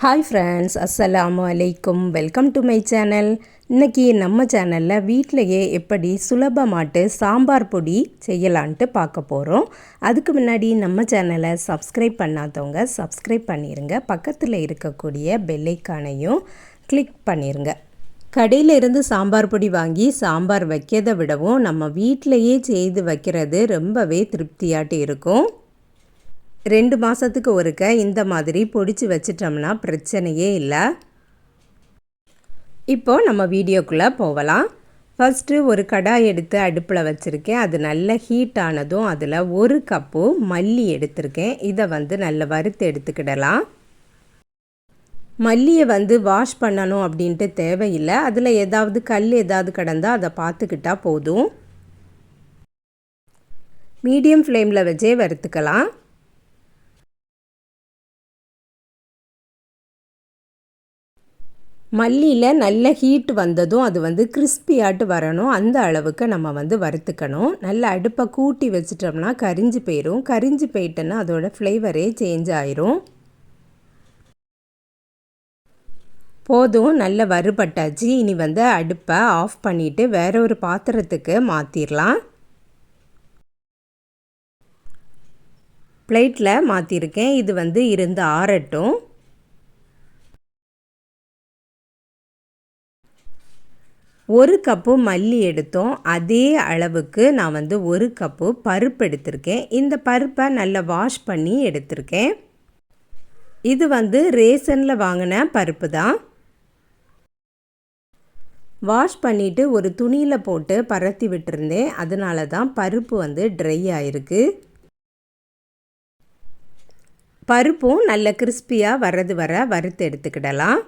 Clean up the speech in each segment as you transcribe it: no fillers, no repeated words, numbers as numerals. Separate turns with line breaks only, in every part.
Hi friends, அஸ்ஸலாமு அலைக்கும். Welcome to my channel. இன்றைக்கி நம்ம சேனலில் வீட்டிலையே எப்படி சுலபமாட்டு சாம்பார் பொடி செய்யலான்ட்டு பார்க்க போகிறோம். அதுக்கு முன்னாடி நம்ம சேனலை சப்ஸ்கிரைப் பண்ணாதவங்க சப்ஸ்கிரைப் பண்ணிடுங்க. பக்கத்தில் இருக்கக்கூடிய பெல் ஐக்கானையும் கிளிக் பண்ணிடுங்க. கடையில் இருந்து சாம்பார் பொடி வாங்கி சாம்பார் வைக்கிறதை விடவும் நம்ம வீட்டிலையே செய்து வைக்கிறது ரொம்பவே திருப்தியாட்டு இருக்கும். 2 மாதத்துக்கு ஒருக்க இந்த மாதிரி பொடிச்சு வச்சிட்டோம்னா பிரச்சனையே இல்லை. இப்போது நம்ம வீடியோக்குள்ளே போகலாம். ஃபஸ்ட்டு ஒரு கடாய் எடுத்து அடுப்பில் வச்சுருக்கேன். அது நல்ல ஹீட் ஆனதும் அதில் 1 கப்பு மல்லி எடுத்திருக்கேன். இதை நல்ல வறுத்து எடுத்துக்கிடலாம். மல்லியை வாஷ் பண்ணணும் அப்படின்ட்டு தேவையில்லை. அதில் ஏதாவது கல் ஏதாவது கிடந்தால் அதை பார்த்துக்கிட்டா போதும். மீடியம் ஃப்ளேமில் வச்சே வறுத்துக்கலாம். மல்லியில் நல்ல ஹீட் வந்ததும் அது கிறிஸ்பியாட்டு வரணும். அந்த அளவுக்கு நம்ம வறுத்துக்கணும். நல்ல அடுப்பை கூட்டி வச்சிட்டோம்னா கரிஞ்சு போயிடும். கரிஞ்சு போயிட்டோன்னா அதோட ஃப்ளேவரே சேஞ்ச் ஆயிரும். போதும், நல்ல வறுபட்டாச்சு. இனி அடுப்பை ஆஃப் பண்ணிவிட்டு வேற ஒரு பாத்திரத்துக்கு மாற்றிடலாம். பிளேட்டில் மாற்றிருக்கேன். இது இருந்து ஆறட்டும். 1 கப்பு மல்லி எடுத்தோம். அதே அளவுக்கு நான் 1 கப்பு பருப்பு எடுத்திருக்கேன். இந்த பருப்பை நல்லா வாஷ் பண்ணி எடுத்திருக்கேன். இது ரேஷனில் வாங்கின பருப்பு தான். வாஷ் பண்ணிவிட்டு ஒரு துணியில் போட்டு பரத்தி விட்டுருந்தேன். அதனால தான் பருப்பு ட்ரை ஆகிருக்கு. பருப்பும் நல்ல கிறிஸ்பியாக வர்றது வர வறுத்து எடுத்துக்கிடலாம்.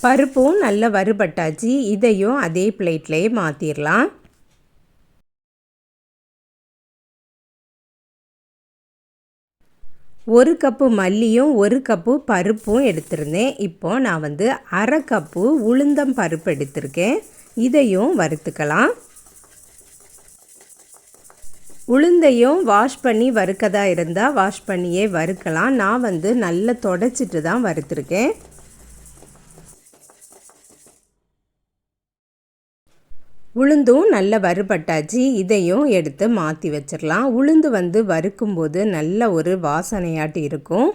பருப்பும் நல்ல வறுபட்டாச்சு. இதையும் அதே பிளேட்லேயே மாற்றிடலாம். ஒரு கப்பு மல்லியும் 1 கப்பு பருப்பும் எடுத்திருந்தேன். இப்போது நான் 1/2 கப்பு உளுந்தம் பருப்பு எடுத்திருக்கேன். இதையும் வறுத்துக்கலாம். உளுந்தையும் வாஷ் பண்ணி வறுக்கதா இருந்தால் வாஷ் பண்ணியே வறுக்கலாம். நான் நல்லா தொடச்சிட்டு தான் வறுத்துருக்கேன். உளுந்தும் நல்ல வறுபட்டாச்சு. இதையும் எடுத்து மாற்றி வச்சிடலாம். உளுந்து வறுக்கும்போது நல்ல ஒரு வாசனையாட்டு இருக்கும்.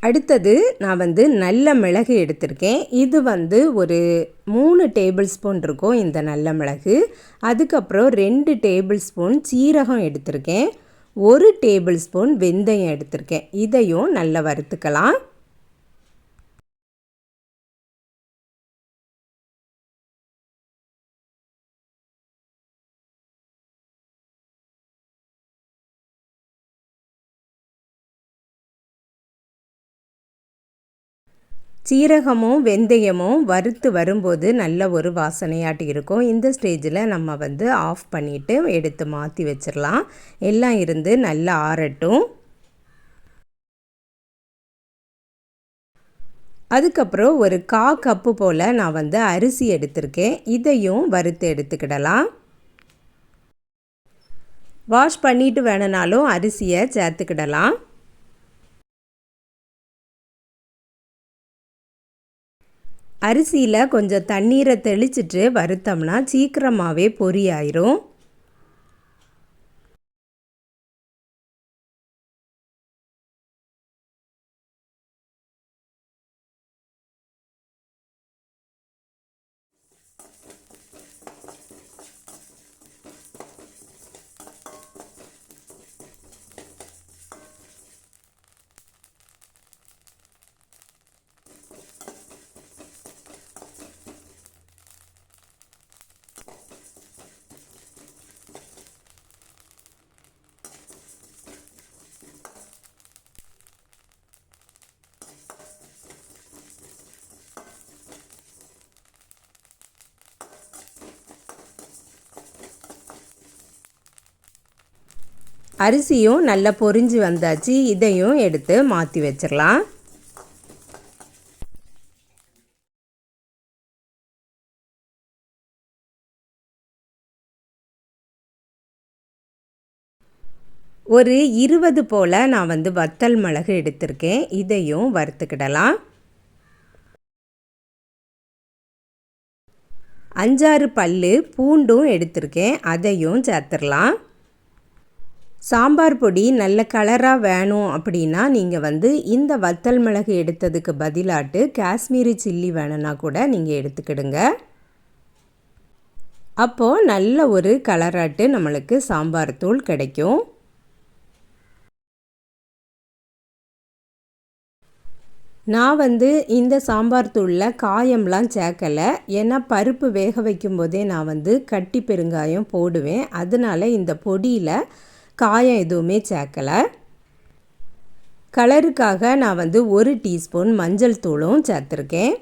அடுத்தது நான் நல்ல மிளகு எடுத்திருக்கேன். இது ஒரு 3 டேபிள் ஸ்பூன் இருக்கும் இந்த நல்ல மிளகு. அதுக்கப்புறம் 2 டேபிள் ஸ்பூன் சீரகம் எடுத்திருக்கேன். 1 டேபிள் ஸ்பூன் வெந்தயம் எடுத்திருக்கேன். இதையும் நல்லா வறுத்துக்கலாம். சீரகமும் வெந்தயமும் வறுத்து வரும்போது நல்ல ஒரு வாசனையாட்டு இருக்கும். இந்த ஸ்டேஜில் நம்ம ஆஃப் பண்ணிவிட்டு எடுத்து மாற்றி வச்சிடலாம். எல்லாம் இருந்து நல்லா ஆறட்டும். அதுக்கப்புறம் ஒரு 1/4 கப்பு போல் நான் அரிசி எடுத்திருக்கேன். இதையும் வறுத்து எடுத்துக்கிடலாம். வாஷ் பண்ணிட்டு வேணுனாலும் அரிசியை சேர்த்துக்கிடலாம். அரிசியில் கொஞ்சம் தண்ணீரை தெளிச்சிட்டு வறுத்தோம்னா சீக்கிரமாகவே பொரியாயிரும். அரிசியும் நல்லா பொரிஞ்சு வந்தாச்சு. இதையும் எடுத்து மாற்றி வச்சிடலாம். ஒரு 20 போல் நான் வத்தல் மிளகு எடுத்திருக்கேன். இதையும் வறுத்துக்கிடலாம். 5-6 பல்லு பூண்டும் எடுத்திருக்கேன். அதையும் சேர்த்துடலாம். சாம்பார் பொடி நல்ல கலராக வேணும் அப்படின்னா நீங்கள் இந்த வத்தல் மிளகு எடுத்ததுக்கு பதிலாட்டு காஷ்மீரி சில்லி வேணும்னா கூட நீங்கள் எடுத்துக்கிடுங்க. அப்போது நல்ல ஒரு கலராட்டு நம்மளுக்கு சாம்பார் தூள் கிடைக்கும். நான் இந்த சாம்பார் தூளில் காயம்லாம் சேர்க்கலை. ஏன்னா பருப்பு வேக வைக்கும்போதே நான் கட்டி பெருங்காயம் போடுவேன். அதனால் இந்த பொடியில் காயம் எதுவுமே சேர்க்கலை. கலருக்காக நான் 1 டீஸ்பூன் மஞ்சள் தூளும் சேர்த்துருக்கேன்.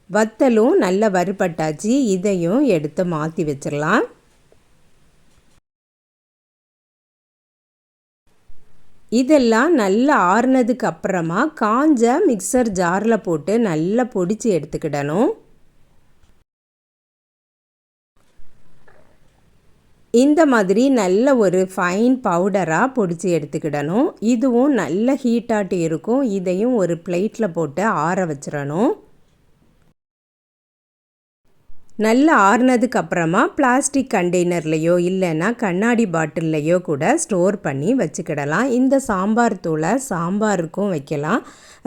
வத்தலும் நல்ல வறுபட்டாச்சு. இதையும் எடுத்து மாற்றி வச்சிடலாம். இதெல்லாம் நல்லா ஆறுனதுக்கு அப்புறமா காஞ்ச மிக்சர் ஜாரில் போட்டு நல்லா பொடிச்சு எடுத்துக்கிடணும். இந்த மாதிரி நல்ல ஒரு ஃபைன் பவுடராக பொடிச்சு எடுத்துக்கிடணும். இதுவும் நல்ல ஹீட்டாட்டு இருக்கும். இதையும் ஒரு பிளேட்டில் போட்டு ஆற வச்சிடணும். நல்லா ஆறுனதுக்கு அப்புறமா பிளாஸ்டிக் கண்டெய்னர்லையோ இல்லைன்னா கண்ணாடி பாட்டில்லையோ கூட ஸ்டோர் பண்ணி வச்சுக்கிடலாம். இந்த சாம்பார் தூளை சாம்பாருக்கும் வைக்கலாம்,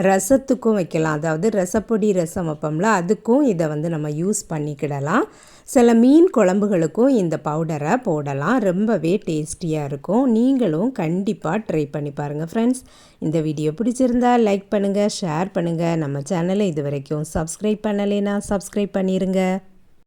ரசத்துக்கும் வைக்கலாம். அதாவது ரசப்பொடி ரசம் வைப்போம்ல, அதுக்கும் இதை நம்ம யூஸ் பண்ணிக்கிடலாம். சில மீன் குழம்புகளுக்கும் இந்த பவுடரை போடலாம். ரொம்பவே டேஸ்டியாக இருக்கும். நீங்களும் கண்டிப்பாக ட்ரை பண்ணி பாருங்கள் ஃப்ரெண்ட்ஸ். இந்த வீடியோ பிடிச்சிருந்தா லைக் பண்ணுங்கள், ஷேர் பண்ணுங்கள். நம்ம சேனலை இது வரைக்கும் சப்ஸ்கிரைப் பண்ணலைன்னா சப்ஸ்கிரைப் பண்ணிடுங்க.